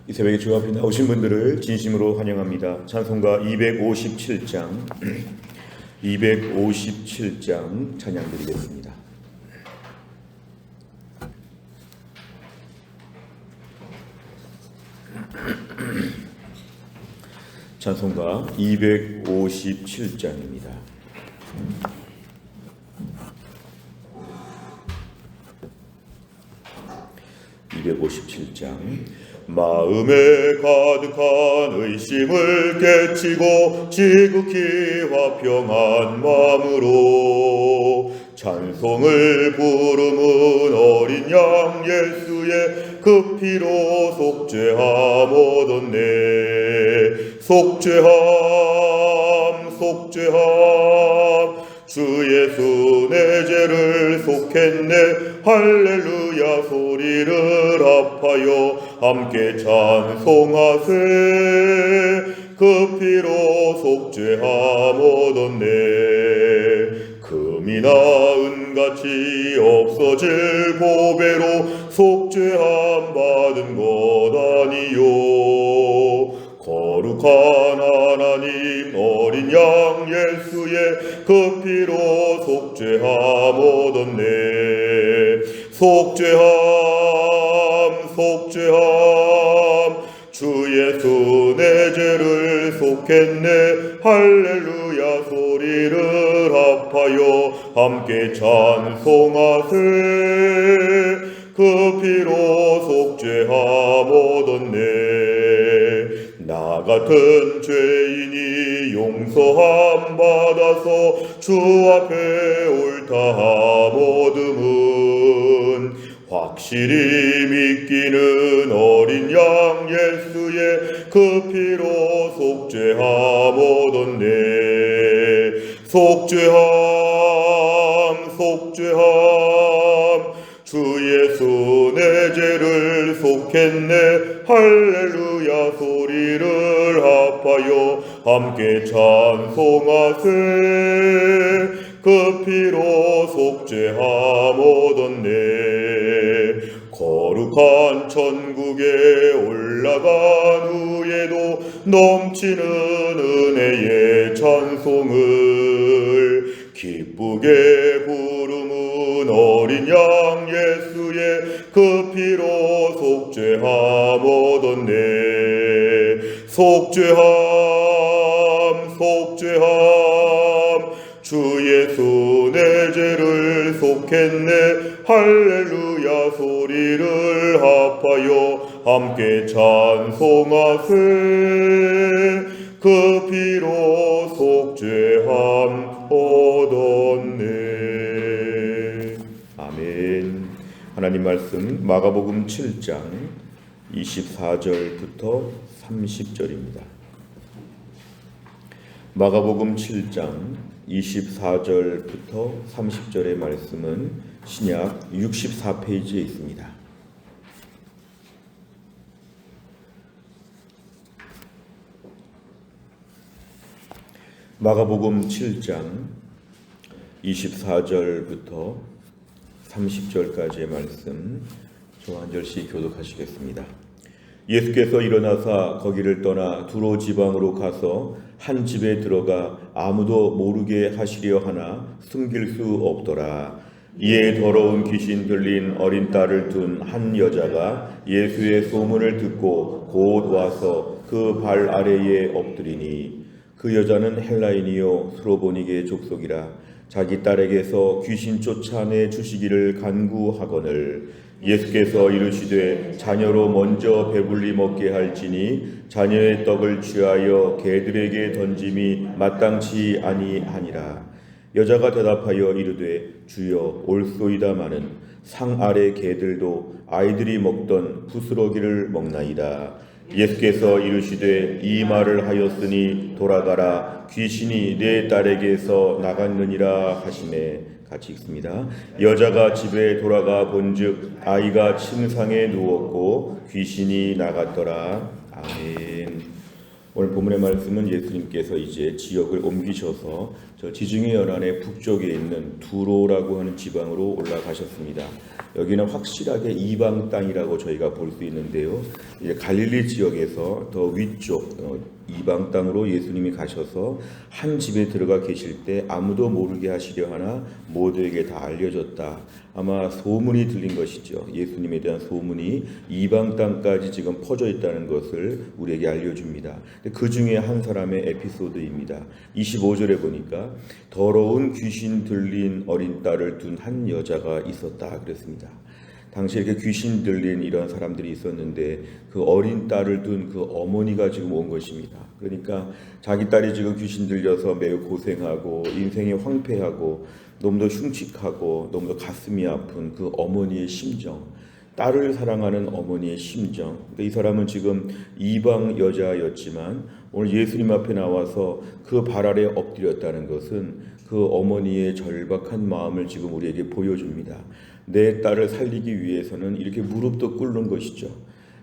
이 새벽에 주 앞에 나오신 분들을 진심으로 환영합니다. 찬송가 257장 257장 찬양 드리겠습니다. 찬송가 257장입니다. 257장. 마음에 가득한 의심을 깨치고 지극히 화평한 마음으로 찬송을 부르는 어린 양 예수의 그 피로 속죄함 얻었네. 속죄함 주 예수 내 죄를 속했네. 할렐루야 소리를 합하여 함께 찬송하세. 그 피로 속죄함 얻었네. 금이나 은같이 없어질 보배로 속죄함 받은 것 아니요. 거룩한 하나님 어린 양 예수의 그 피로 속죄함 얻었네. 속죄함 주 예수 내 죄를 속했네. 할렐루야 소리를 합하여 함께 찬송하세. 그 피로 속죄함 얻었네. 나 같은 죄인이 용서함 받아서 주 앞에 옳다함 얻음은 확실히 믿기는 어린 양 예수의 그 피로 속죄함 얻었네. 속죄함 주 예수 내 죄를 속했네. 할렐루야 소리를 합하여 함께 찬송하세. 그 피로 속죄함 얻었네. 거룩한 천국에 올라간 후에도 넘치는 은혜의 찬송을 기쁘게 부르는 어린 양 예수의 그 피로 속죄함 얻었네. 속죄함 주 예수 내 죄를 속했네. 할렐루야 소리를 합하여 함께 찬송하세. 그 피로 속죄함 얻었네. 아멘. 하나님 말씀 마가복음 7장 24절부터 30절입니다. 마가복음 7장 24절부터 30절의 말씀은 신약 64페이지에 있습니다. 마가복음 7장 24절부터 30절까지의 말씀 저 한 절씩 교독하시겠습니다. 예수께서 일어나사 거기를 떠나 두로 지방으로 가서 한 집에 들어가 아무도 모르게 하시려 하나 숨길 수 없더라. 이에 더러운 귀신 들린 어린 딸을 둔 한 여자가 예수의 소문을 듣고 곧 와서 그 발 아래에 엎드리니 그 여자는 헬라인이요 스로보니게 족속이라. 자기 딸에게서 귀신 쫓아내 주시기를 간구하거늘 예수께서 이르시되 자녀로 먼저 배불리 먹게 할지니 자녀의 떡을 취하여 개들에게 던짐이 마땅치 아니하니라. 여자가 대답하여 이르되 주여 올소이다마는 상 아래 개들도 아이들이 먹던 부스러기를 먹나이다. 예수께서 이르시되 이 말을 하였으니 돌아가라. 귀신이 내 딸에게서 나갔느니라 하시매. 같이 읽습니다. 여자가 집에 돌아가 본즉 아이가 침상에 누웠고 귀신이 나갔더라. 아멘. 오늘 본문의 말씀은 예수님께서 이제 지역을 옮기셔서 저 지중해 연안의 북쪽에 있는 두로라고 하는 지방으로 올라가셨습니다. 여기는 확실하게 이방 땅이라고 저희가 볼 수 있는데요. 이제 갈릴리 지역에서 더 위쪽 이방 땅으로 예수님이 가셔서 한 집에 들어가 계실 때 아무도 모르게 하시려 하나 모두에게 다 알려졌다. 아마 소문이 들린 것이죠. 예수님에 대한 소문이 이방 땅까지 지금 퍼져 있다는 것을 우리에게 알려줍니다. 그 중에 한 사람의 에피소드입니다. 25절에 보니까 더러운 귀신 들린 어린 딸을 둔 한 여자가 있었다 그랬습니다. 당시에 이렇게 귀신 들린 이런 사람들이 있었는데 그 어린 딸을 둔 그 어머니가 지금 온 것입니다. 그러니까 자기 딸이 지금 귀신 들려서 매우 고생하고 인생이 황폐하고 너무도 흉측하고 너무도 가슴이 아픈 그 어머니의 심정, 딸을 사랑하는 어머니의 심정. 이 사람은 지금 이방 여자였지만 오늘 예수님 앞에 나와서 그 발 아래 엎드렸다는 것은 그 어머니의 절박한 마음을 지금 우리에게 보여줍니다. 내 딸을 살리기 위해서는 이렇게 무릎도 꿇는 것이죠.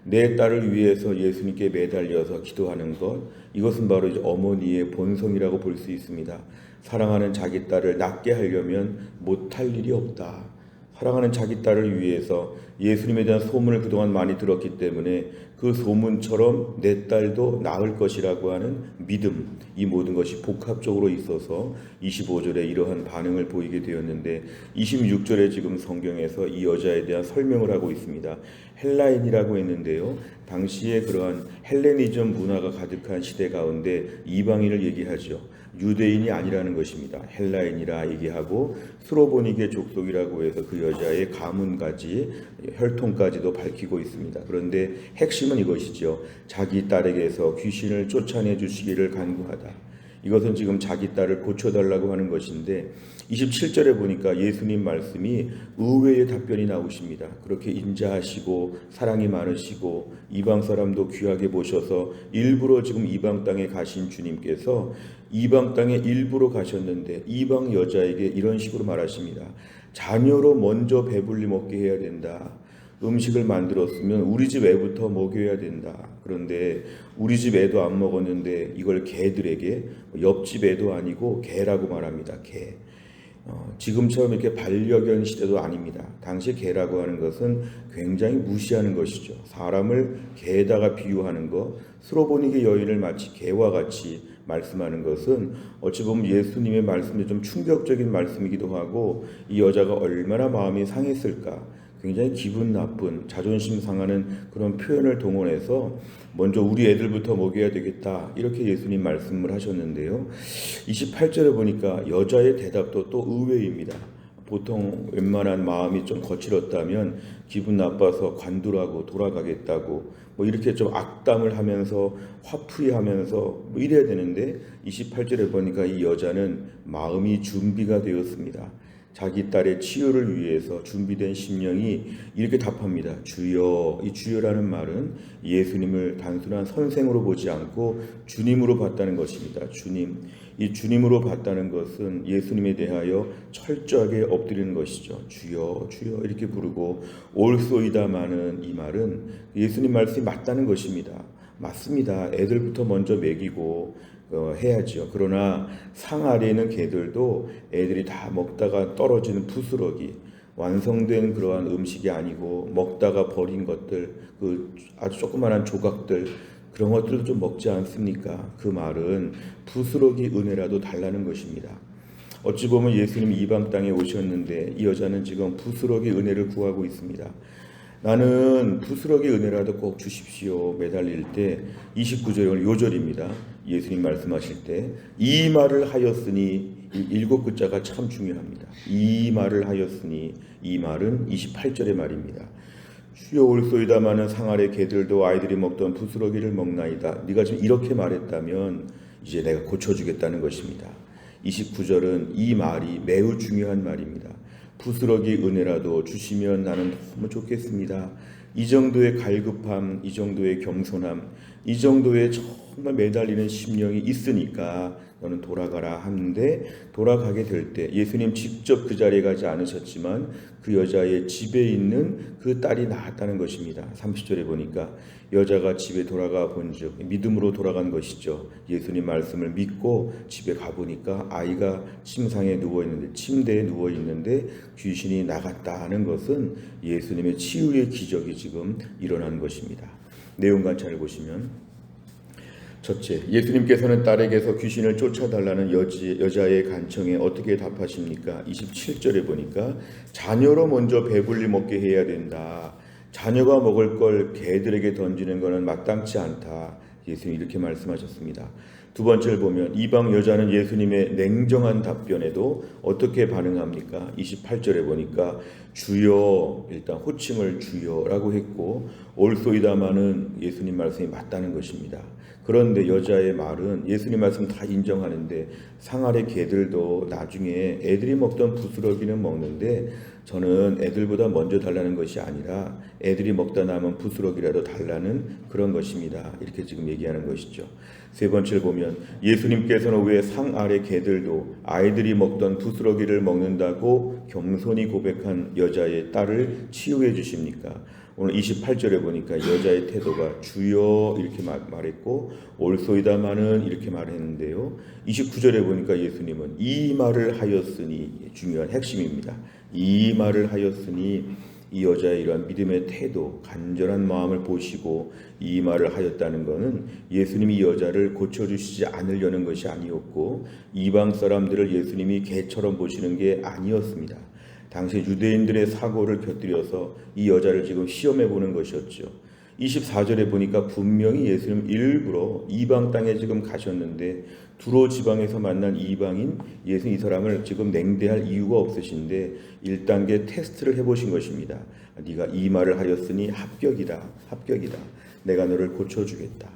내 딸을 위해서 예수님께 매달려서 기도하는 것, 이것은 바로 이제 어머니의 본성이라고 볼 수 있습니다. 사랑하는 자기 딸을 낫게 하려면 못할 일이 없다. 사랑하는 자기 딸을 위해서 예수님에 대한 소문을 그동안 많이 들었기 때문에 그 소문처럼 내 딸도 나을 것이라고 하는 믿음, 이 모든 것이 복합적으로 있어서 25절에 이러한 반응을 보이게 되었는데 26절에 지금 성경에서 이 여자에 대한 설명을 하고 있습니다. 헬라인이라고 했는데요. 당시에 그러한 헬레니즘 문화가 가득한 시대 가운데 이방인을 얘기하죠. 유대인이 아니라는 것입니다. 헬라인이라 얘기하고 스로보니게 족속이라고 해서 그 여자의 가문까지 혈통까지도 밝히고 있습니다. 그런데 핵심은 이것이죠. 자기 딸에게서 귀신을 쫓아내 주시기를 간구하다. 이것은 지금 자기 딸을 고쳐달라고 하는 것인데 27절에 보니까 예수님 말씀이 의외의 답변이 나오십니다. 그렇게 인자하시고 사랑이 많으시고 이방 사람도 귀하게 보셔서 일부러 지금 이방 땅에 가신 주님께서 이방 땅에 일부러 가셨는데 이방 여자에게 이런 식으로 말하십니다. 자녀로 먼저 배불리 먹게 해야 된다. 음식을 만들었으면 우리 집 애부터 먹여야 된다. 그런데 우리 집 애도 안 먹었는데 이걸 개들에게, 옆집 애도 아니고 개라고 말합니다. 개. 지금처럼 이렇게 반려견 시대도 아닙니다. 당시 개라고 하는 것은 굉장히 무시하는 것이죠. 사람을 개에다가 비유하는 것, 스로보니게 여인을 마치 개와 같이 말씀하는 것은 어찌 보면 예수님의 말씀이 좀 충격적인 말씀이기도 하고 이 여자가 얼마나 마음이 상했을까. 굉장히 기분 나쁜, 자존심 상하는 그런 표현을 동원해서 먼저 우리 애들부터 먹여야 되겠다, 이렇게 예수님 말씀을 하셨는데요. 28절에 보니까 여자의 대답도 또 의외입니다. 보통 웬만한 마음이 좀 거칠었다면 기분 나빠서 관두라고 돌아가겠다고 이렇게 좀 악담을 하면서 화풀이 하면서 이래야 되는데 28절에 보니까 이 여자는 마음이 준비가 되었습니다. 자기 딸의 치유를 위해서 준비된 심령이 이렇게 답합니다. 주여. 이 주여라는 말은 예수님을 단순한 선생으로 보지 않고 주님으로 봤다는 것입니다. 주님. 이 주님으로 봤다는 것은 예수님에 대하여 철저하게 엎드리는 것이죠. 주여, 주여 이렇게 부르고 올소이다마는 이 말은 예수님 말씀이 맞다는 것입니다. 맞습니다. 애들부터 먼저 먹이고 해야죠. 그러나 상 아래에 있는 개들도 애들이 다 먹다가 떨어지는 부스러기, 완성된 그러한 음식이 아니고 먹다가 버린 것들, 그 아주 조그만한 조각들, 그런 것들도 좀 먹지 않습니까? 그 말은 부스러기 은혜라도 달라는 것입니다. 어찌 보면 예수님 이방 땅에 오셨는데 이 여자는 지금 부스러기 은혜를 구하고 있습니다. 나는 부스러기 은혜라도 꼭 주십시오. 매달릴 때 29절 요절입니다. 예수님 말씀하실 때 이 말을 하였으니, 일곱 글자가 참 중요합니다. 이 말을 하였으니, 이 말은 28절의 말입니다. 주여 올소이다마는 상 아래 개들도 아이들이 먹던 부스러기를 먹나이다. 네가 지금 이렇게 말했다면 이제 내가 고쳐주겠다는 것입니다. 29절은 이 말이 매우 중요한 말입니다. 부스러기 은혜라도 주시면 나는 너무 좋겠습니다. 이 정도의 갈급함, 이 정도의 겸손함, 이 정도의 정말 매달리는 심령이 있으니까 너는 돌아가라 하는데, 돌아가게 될 때 예수님 직접 그 자리에 가지 않으셨지만 그 여자의 집에 있는 그 딸이 낳았다는 것입니다. 30절에 보니까 여자가 집에 돌아가 본즉 믿음으로 돌아간 것이죠. 예수님 말씀을 믿고 집에 가보니까 아이가 침상에 누워있는데 침대에 누워있는데 귀신이 나갔다 하는 것은 예수님의 치유의 기적이 지금 일어난 것입니다. 내용 관찰을 보시면 첫째, 예수님께서는 딸에게서 귀신을 쫓아달라는 여자의 간청에 어떻게 답하십니까? 27절에 보니까 자녀로 먼저 배불리 먹게 해야 된다. 자녀가 먹을 걸 개들에게 던지는 것은 마땅치 않다. 예수님이 이렇게 말씀하셨습니다. 두 번째를 보면 이방 여자는 예수님의 냉정한 답변에도 어떻게 반응합니까? 28절에 보니까 주여, 일단 호칭을 주여라고 했고 올소이다마는 예수님 말씀이 맞다는 것입니다. 그런데 여자의 말은 예수님 말씀 다 인정하는데 상아래 개들도 나중에 애들이 먹던 부스러기는 먹는데 저는 애들보다 먼저 달라는 것이 아니라 애들이 먹다 남은 부스러기라도 달라는 그런 것입니다. 이렇게 지금 얘기하는 것이죠. 세 번째를 보면 예수님께서는 왜 상아래 개들도 아이들이 먹던 부스러기를 먹는다고 겸손히 고백한 여자의 딸을 치유해 주십니까? 오늘 28절에 보니까 여자의 태도가 주여 이렇게 말했고 올소이다마는 이렇게 말했는데요. 29절에 보니까 예수님은 이 말을 하였으니, 중요한 핵심입니다. 이 말을 하였으니 이 여자의 이러한 믿음의 태도, 간절한 마음을 보시고 이 말을 하였다는 것은 예수님이 이 여자를 고쳐주시지 않으려는 것이 아니었고 이방 사람들을 예수님이 개처럼 보시는 게 아니었습니다. 당시 유대인들의 사고를 곁들여서 이 여자를 지금 시험해 보는 것이었죠. 24절에 보니까 분명히 예수님 일부러 이방 땅에 지금 가셨는데 두로 지방에서 만난 이방인 예수님 이 사람을 지금 냉대할 이유가 없으신데 1단계 테스트를 해보신 것입니다. 네가 이 말을 하였으니 합격이다. 합격이다. 내가 너를 고쳐주겠다.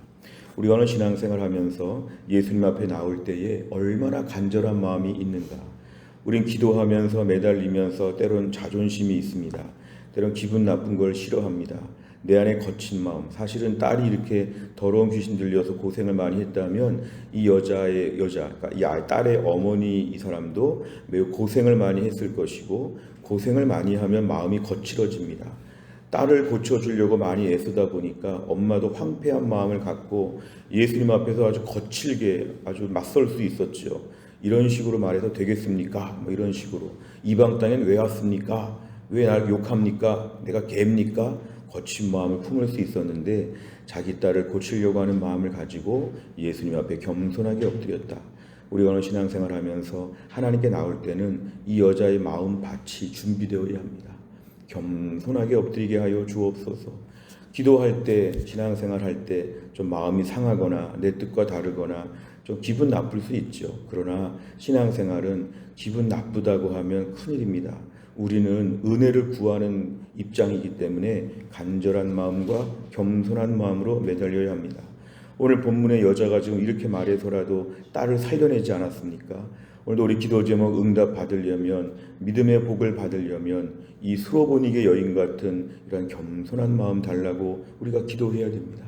우리가 오늘 신앙생활 하면서 예수님 앞에 나올 때에 얼마나 간절한 마음이 있는가. 우린 기도하면서 매달리면서 때론 자존심이 있습니다. 때론 기분 나쁜 걸 싫어합니다. 내 안에 거친 마음, 사실은 딸이 이렇게 더러운 귀신 들려서 고생을 많이 했다면 이 그러니까 이 딸의 어머니 이 사람도 매우 고생을 많이 했을 것이고 고생을 많이 하면 마음이 거칠어집니다. 딸을 고쳐주려고 많이 애쓰다 보니까 엄마도 황폐한 마음을 갖고 예수님 앞에서 아주 거칠게 아주 맞설 수 있었죠. 이런 식으로 말해서 되겠습니까? 뭐 이런 식으로 이방 땅엔 왜 왔습니까? 왜 날 욕합니까? 내가 개입니까? 거친 마음을 품을 수 있었는데 자기 딸을 고치려고 하는 마음을 가지고 예수님 앞에 겸손하게 엎드렸다. 우리가 오늘 신앙생활 하면서 하나님께 나올 때는 이 여자의 마음밭이 준비되어야 합니다. 겸손하게 엎드리게 하여 주옵소서. 기도할 때, 신앙생활 할 때 좀 마음이 상하거나 내 뜻과 다르거나 좀 기분 나쁠 수 있죠. 그러나 신앙생활은 기분 나쁘다고 하면 큰일입니다. 우리는 은혜를 구하는 입장이기 때문에 간절한 마음과 겸손한 마음으로 매달려야 합니다. 오늘 본문의 여자가 지금 이렇게 말해서라도 딸을 살려내지 않았습니까? 오늘도 우리 기도 제목 응답 받으려면, 믿음의 복을 받으려면 이 수로보니게 여인 같은 이런 겸손한 마음 달라고 우리가 기도해야 됩니다.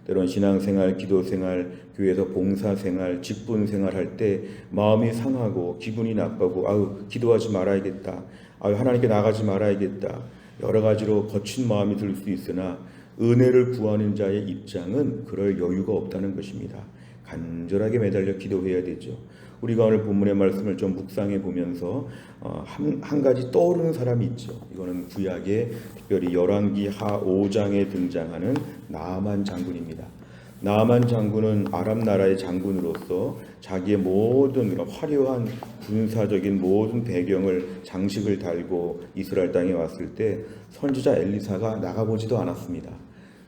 때론 신앙생활, 기도생활, 교회에서 봉사생활, 직분생활 할 때 마음이 상하고 기분이 나쁘고 기도하지 말아야겠다. 하나님께 나가지 말아야겠다. 여러 가지로 거친 마음이 들 수 있으나 은혜를 구하는 자의 입장은 그럴 여유가 없다는 것입니다. 간절하게 매달려 기도해야 되죠. 우리가 오늘 본문의 말씀을 좀 묵상해 보면서 한 가지 떠오르는 사람이 있죠. 이거는 구약의 특별히 열왕기 하 5장에 등장하는 나아만 장군입니다. 나아만 장군은 아람 나라의 장군으로서 자기의 모든 화려한 군사적인 모든 배경을 장식을 달고 이스라엘 땅에 왔을 때 선지자 엘리사가 나가보지도 않았습니다.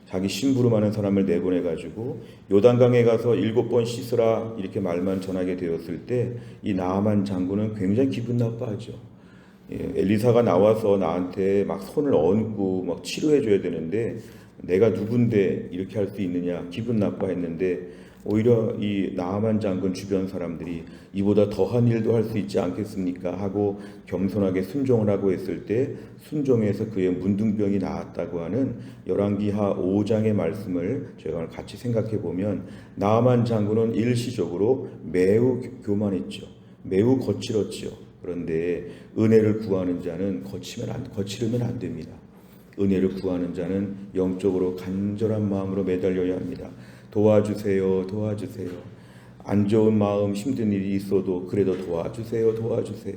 자기 심부름 하는 사람을 내보내가지고 요단강에 가서 7번 씻으라 이렇게 말만 전하게 되었을 때 이 나아만 장군은 굉장히 기분 나빠하죠. 엘리사가 나와서 나한테 막 손을 얹고 막 치료해줘야 되는데 내가 누군데 이렇게 할 수 있느냐 기분 나빠했는데 오히려 이 나아만 장군 주변 사람들이 이보다 더한 일도 할 수 있지 않겠습니까 하고 겸손하게 순종을 하고 했을 때 순종해서 그의 문둥병이 나았다고 하는 열왕기하 5장의 말씀을 저희가 오늘 같이 생각해 보면 나아만 장군은 일시적으로 매우 교만했죠. 매우 거칠었죠. 그런데 은혜를 구하는 자는 거칠으면 안 됩니다. 은혜를 구하는 자는 영적으로 간절한 마음으로 매달려야 합니다. 도와주세요, 도와주세요. 안 좋은 마음, 힘든 일이 있어도 그래도 도와주세요, 도와주세요.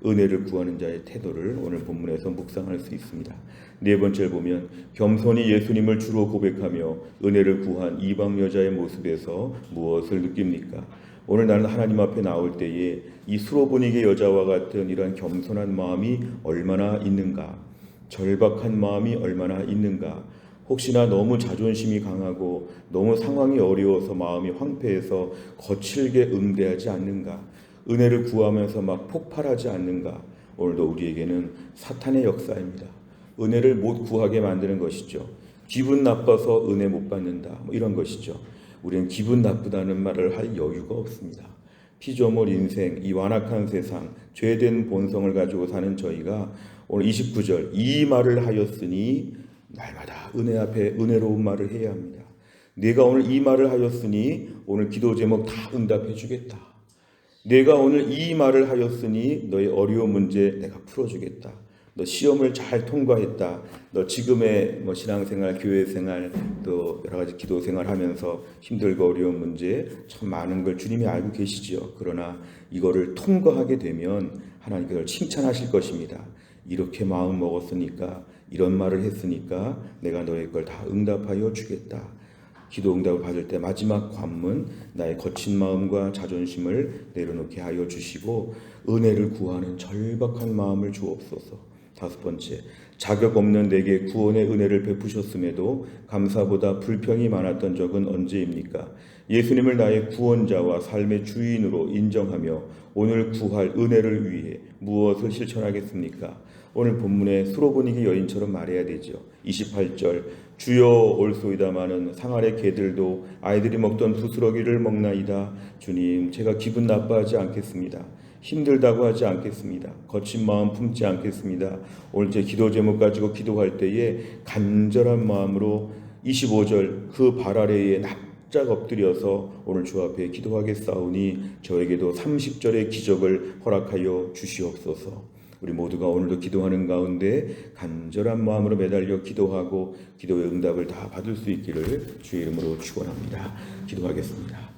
은혜를 구하는 자의 태도를 오늘 본문에서 묵상할 수 있습니다. 네 번째를 보면 겸손히 예수님을 주로 고백하며 은혜를 구한 이방 여자의 모습에서 무엇을 느낍니까? 오늘 나는 하나님 앞에 나올 때에 이 수로보니게 여자와 같은 이러한 겸손한 마음이 얼마나 있는가? 절박한 마음이 얼마나 있는가? 혹시나 너무 자존심이 강하고 너무 상황이 어려워서 마음이 황폐해서 거칠게 응대하지 않는가? 은혜를 구하면서 막 폭발하지 않는가? 오늘도 우리에게는 사탄의 역사입니다. 은혜를 못 구하게 만드는 것이죠. 기분 나빠서 은혜 못 받는다, 이런 것이죠. 우리는 기분 나쁘다는 말을 할 여유가 없습니다. 피조물 인생, 이 완악한 세상, 죄된 본성을 가지고 사는 저희가 오늘 29절 이 말을 하였으니 날마다 은혜 앞에 은혜로운 말을 해야 합니다. 내가 오늘 이 말을 하였으니 오늘 기도 제목 다 응답해 주겠다. 내가 오늘 이 말을 하였으니 너의 어려운 문제 내가 풀어주겠다. 너 시험을 잘 통과했다. 너 지금의 신앙생활, 교회생활, 또 여러 가지 기도생활 하면서 힘들고 어려운 문제 참 많은 걸 주님이 알고 계시지요. 그러나 이거를 통과하게 되면 하나님께서 칭찬하실 것입니다. 이렇게 마음 먹었으니까, 이런 말을 했으니까 내가 너의 걸 다 응답하여 주겠다. 기도 응답을 받을 때 마지막 관문, 나의 거친 마음과 자존심을 내려놓게 하여 주시고 은혜를 구하는 절박한 마음을 주옵소서. 다섯 번째, 자격 없는 내게 구원의 은혜를 베푸셨음에도 감사보다 불평이 많았던 적은 언제입니까? 예수님을 나의 구원자와 삶의 주인으로 인정하며 오늘 구할 은혜를 위해 무엇을 실천하겠습니까? 오늘 본문의 수로보니게 여인처럼 말해야 되죠. 28절 주여 올소이다마는 상아래 개들도 아이들이 먹던 부스러기를 먹나이다. 주님, 제가 기분 나빠하지 않겠습니다. 힘들다고 하지 않겠습니다. 거친 마음 품지 않겠습니다. 오늘 제 기도 제목 가지고 기도할 때에 간절한 마음으로 25절 그 발 아래에 납작 엎드려서 오늘 주 앞에 기도하겠사오니 저에게도 30절의 기적을 허락하여 주시옵소서. 우리 모두가 오늘도 기도하는 가운데 간절한 마음으로 매달려 기도하고 기도의 응답을 다 받을 수 있기를 주의 이름으로 축원합니다. 기도하겠습니다.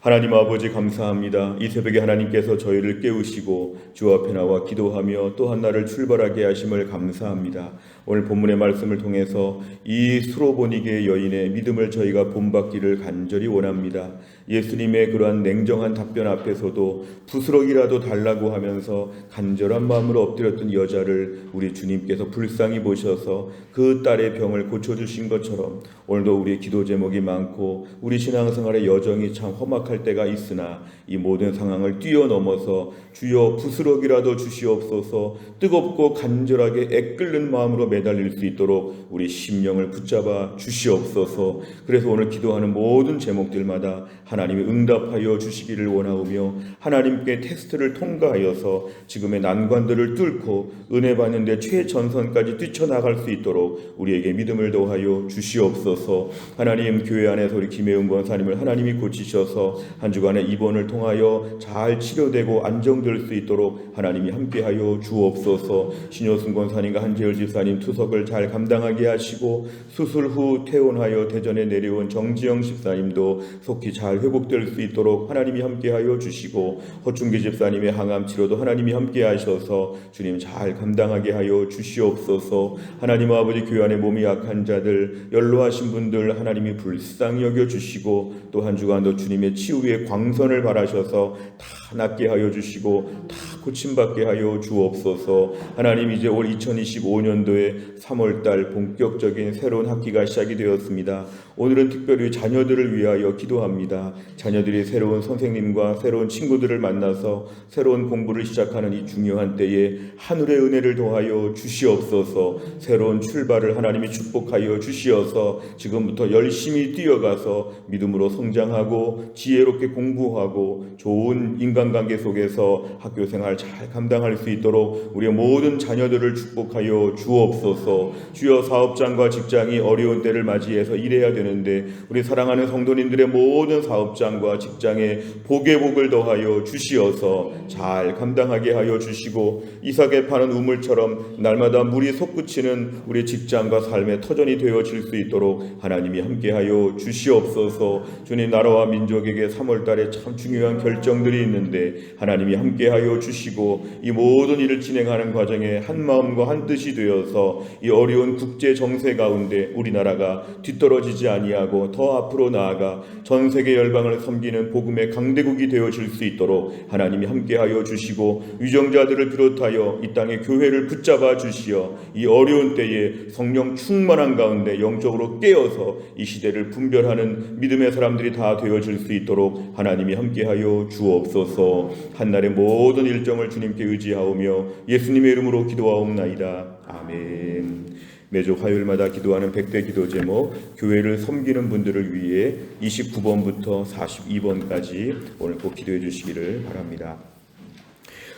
하나님 아버지 감사합니다. 이 새벽에 하나님께서 저희를 깨우시고 주 앞에 나와 기도하며 또 한 날을 출발하게 하심을 감사합니다. 오늘 본문의 말씀을 통해서 이 수로보니게 여인의 믿음을 저희가 본받기를 간절히 원합니다. 예수님의 그러한 냉정한 답변 앞에서도 부스럭이라도 달라고 하면서 간절한 마음으로 엎드렸던 여자를 우리 주님께서 불쌍히 보셔서 그 딸의 병을 고쳐주신 것처럼 오늘도 우리의 기도 제목이 많고 우리 신앙생활의 여정이 참 험악할 때가 있으나 이 모든 상황을 뛰어넘어서 주여 부스럭이라도 주시옵소서. 뜨겁고 간절하게 애끓는 마음으로 매달릴 수 있도록 우리 심령을 붙잡아 주시옵소서. 그래서 오늘 기도하는 모든 제목들마다 하나님이 응답하여 주시기를 원하오며 하나님께 테스트를 통과하여서 지금의 난관들을 뚫고 은혜 받는 데 최전선까지 뛰쳐나갈 수 있도록 우리에게 믿음을 더하여 주시옵소서. 하나님, 교회 안에서 우리 김혜은 권사님을 하나님이 고치셔서 한 주간의 입원을 통하여 잘 치료되고 안정될 수 있도록 하나님이 함께하여 주옵소서. 신효순 권사님과 한재열 집사님 투석을 잘 감당하게 하시고 수술 후 퇴원하여 대전에 내려온 정지영 집사님도 속히 잘 회복될 수 있도록 하나님이 함께하여 주시고 허충기 집사님의 항암 치료도 하나님이 함께하셔서 주님 잘 감당하게 하여 주시옵소서. 하나님 아버지, 교회 안에 몸이 약한 자들, 연로하신 분들 하나님이 불쌍히 여겨주시고 또 한 주간도 주님의 치유의 광선을 바라셔서 다 낫게 하여 주시고 다 고침받게 하여 주옵소서. 하나님, 이제 올 2025년도에 3월달 본격적인 새로운 학기가 시작이 되었습니다. 오늘은 특별히 자녀들을 위하여 기도합니다. 자녀들이 새로운 선생님과 새로운 친구들을 만나서 새로운 공부를 시작하는 이 중요한 때에 하늘의 은혜를 더하여 주시옵소서. 새로운 출발을 하나님이 축복하여 주시어서 지금부터 열심히 뛰어가서 믿음으로 성장하고 지혜롭게 공부하고 좋은 인간관계 속에서 학교 생활 역할 잘 감당할 수 있도록 우리의 모든 자녀들을 축복하여 주옵소서. 주여, 사업장과 직장이 어려운 때를 맞이해서 일해야 되는데 우리 사랑하는 성도님들의 모든 사업장과 직장에 복의 복을 더하여 주시어서 잘 감당하게 하여 주시고, 이삭에 파는 우물처럼 날마다 물이 솟구치는 우리 직장과 삶의 터전이 되어질 수 있도록 하나님이 함께하여 주시옵소서. 주님, 나라와 민족에게 3월달에 참 중요한 결정들이 있는데 하나님이 함께하여 주시고, 이 모든 일을 진행하는 과정에 한 마음과 한 뜻이 되어서 이 어려운 국제 정세 가운데 우리나라가 뒤떨어지지 아니하고 더 앞으로 나아가 전 세계 열방을 섬기는 복음의 강대국이 되어질 수 있도록 하나님이 함께하여 주시고, 위정자들을 비롯하여 이 땅의 교회를 붙잡아 주시어 이 어려운 때에 성령 충만한 가운데 영적으로 깨어서 이 시대를 분별하는 믿음의 사람들이 다 되어질 수 있도록 하나님이 함께하여 주옵소서. 한날의 모든 일정을 주님께 의지하오며 예수님의 이름으로 기도하옵나이다. 아멘. 매주 화요일마다 기도하는 100대 기도 제목, 교회를 섬기는 분들을 위해 29번부터 42번까지 오늘 꼭 기도해 주시기를 바랍니다.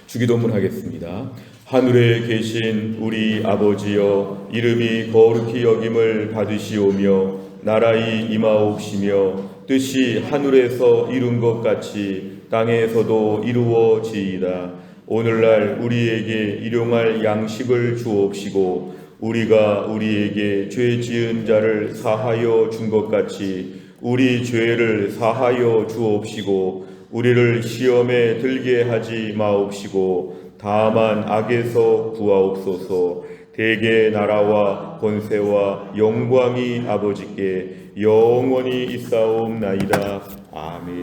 주기도문 하겠습니다. 하늘에 계신 우리 아버지여, 이름이 거룩히 여김을 받으시오며 나라의 임하옵시며 뜻이 하늘에서 이룬 것 같이 땅에서도 이루어지이다. 오늘날 우리에게 일용할 양식을 주옵시고, 우리가 우리에게 죄 지은 자를 사하여 준 것 같이 우리 죄를 사하여 주옵시고, 우리를 시험에 들게 하지 마옵시고 다만 악에서 구하옵소서. 대개 나라와 권세와 영광이 아버지께 영원히 있사옵나이다. 아멘.